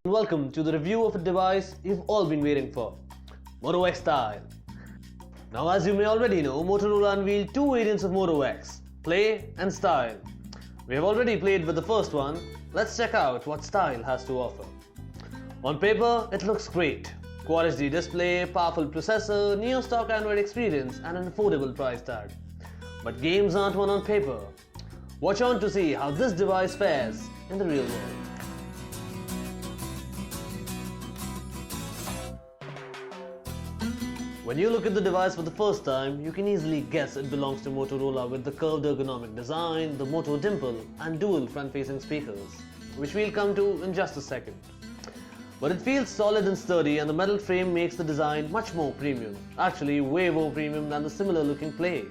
Welcome to the review of a device you've all been waiting for, Moto X Style. Now, as you may already know, Motorola unveiled two variants of Moto X, Play and Style. We have already played with the first one. Let's check out what Style has to offer. On paper, it looks great. Quad HD display, powerful processor, neo-stock Android experience and an affordable price tag. But games aren't won on paper. Watch on to see how this device fares in the real world. When you look at the device for the first time, you can easily guess it belongs to Motorola with the curved ergonomic design, the Moto dimple and dual front-facing speakers, which we'll come to in just a second. But it feels solid and sturdy, and the metal frame makes the design much more premium, actually way more premium than the similar looking Play.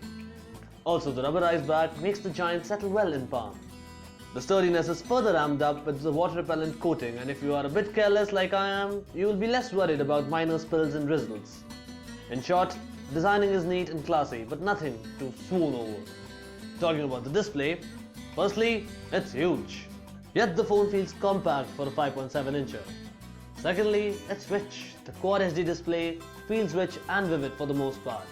Also, the rubberized back makes the giant settle well in palm. The sturdiness is further amped up with the water-repellent coating, and if you are a bit careless like I am, you will be less worried about minor spills and drizzles. In short, designing is neat and classy, but nothing to swoon over. Talking about the display, firstly, it's huge. Yet the phone feels compact for a 5.7-incher. Secondly, it's rich. The Quad HD display feels rich and vivid for the most part.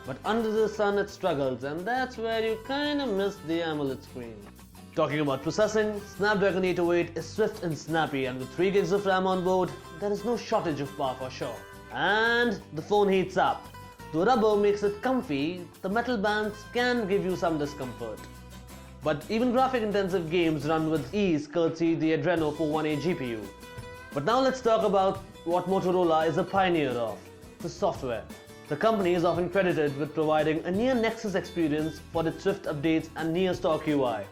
But under the sun it struggles, and that's where you kinda miss the AMOLED screen. Talking about processing, Snapdragon 808 is swift and snappy, and with 3 gigs of RAM on board, there is no shortage of power for sure. And the phone heats up. The rubber makes it comfy, the metal bands can give you some discomfort. But even graphic-intensive games run with ease courtesy the Adreno 418 GPU. But now let's talk about what Motorola is a pioneer of, the software. The company is often credited with providing a near-Nexus experience for its swift updates and near-stock UI.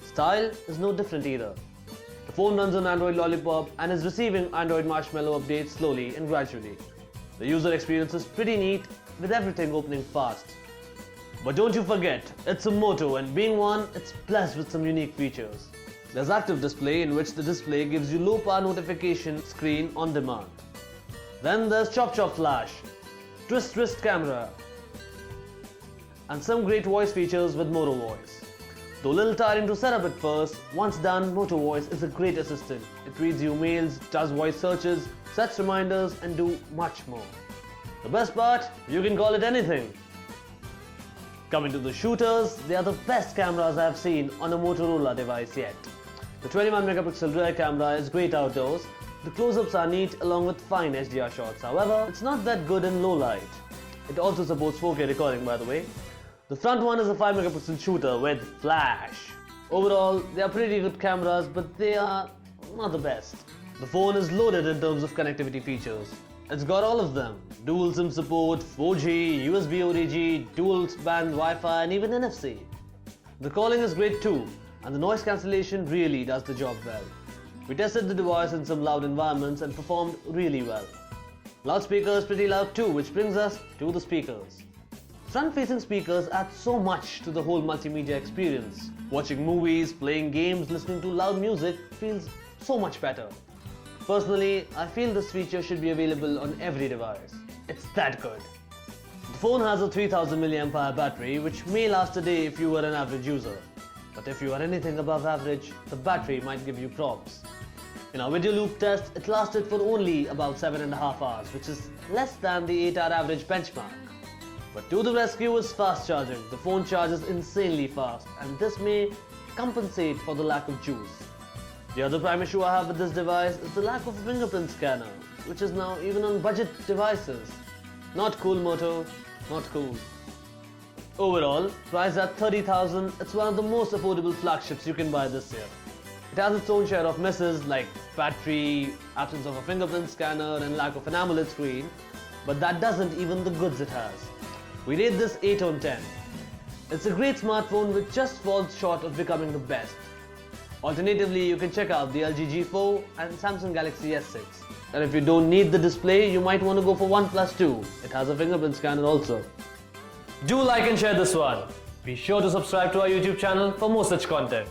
Style is no different either. The phone runs on Android Lollipop and is receiving Android Marshmallow updates slowly and gradually. The user experience is pretty neat, with everything opening fast. But don't you forget, it's a Moto, and being one, it's blessed with some unique features. There's active display, in which the display gives you low power notification screen on demand. Then there's Chop Chop Flash, Twist Twist camera, and some great voice features with Moto Voice. Though a little tiring to set up at first, once done, Moto Voice is a great assistant. It reads your mails, does voice searches, sets reminders and do much more. The best part, you can call it anything. Coming to the shooters, they are the best cameras I have seen on a Motorola device yet. The 21 megapixel rear camera is great outdoors. The close-ups are neat along with fine HDR shots. However, it's not that good in low light. It also supports 4K recording, by the way. The front one is a 5 megapixel shooter with flash. Overall, they are pretty good cameras, but they are not the best. The phone is loaded in terms of connectivity features. It's got all of them: dual SIM support, 4G, USB OTG, dual band Wi-Fi and even NFC. The calling is great too, and the noise cancellation really does the job well. We tested the device in some loud environments and performed really well. Loudspeaker is pretty loud too, which brings us to the speakers. Front-facing speakers add so much to the whole multimedia experience. Watching movies, playing games, listening to loud music feels so much better. Personally, I feel this feature should be available on every device. It's that good. The phone has a 3000 mAh battery, which may last a day if you are an average user. But if you are anything above average, the battery might give you problems. In our video loop test, it lasted for only about 7.5 hours, which is less than the 8-hour average benchmark. But to the rescue is fast charging. The phone charges insanely fast, and this may compensate for the lack of juice. The other prime issue I have with this device is the lack of a fingerprint scanner, which is now even on budget devices. Not cool, Moto, not cool. Overall, priced at 30,000, it's one of the most affordable flagships you can buy this year. It has its own share of misses like battery, absence of a fingerprint scanner and lack of an AMOLED screen, but that doesn't even the goods it has. We rate this 8 on 10. It's a great smartphone which just falls short of becoming the best. Alternatively, you can check out the LG G4 and Samsung Galaxy S6. And if you don't need the display, you might want to go for OnePlus 2. It has a fingerprint scanner also. Do like and share this one. Be sure to subscribe to our YouTube channel for more such content.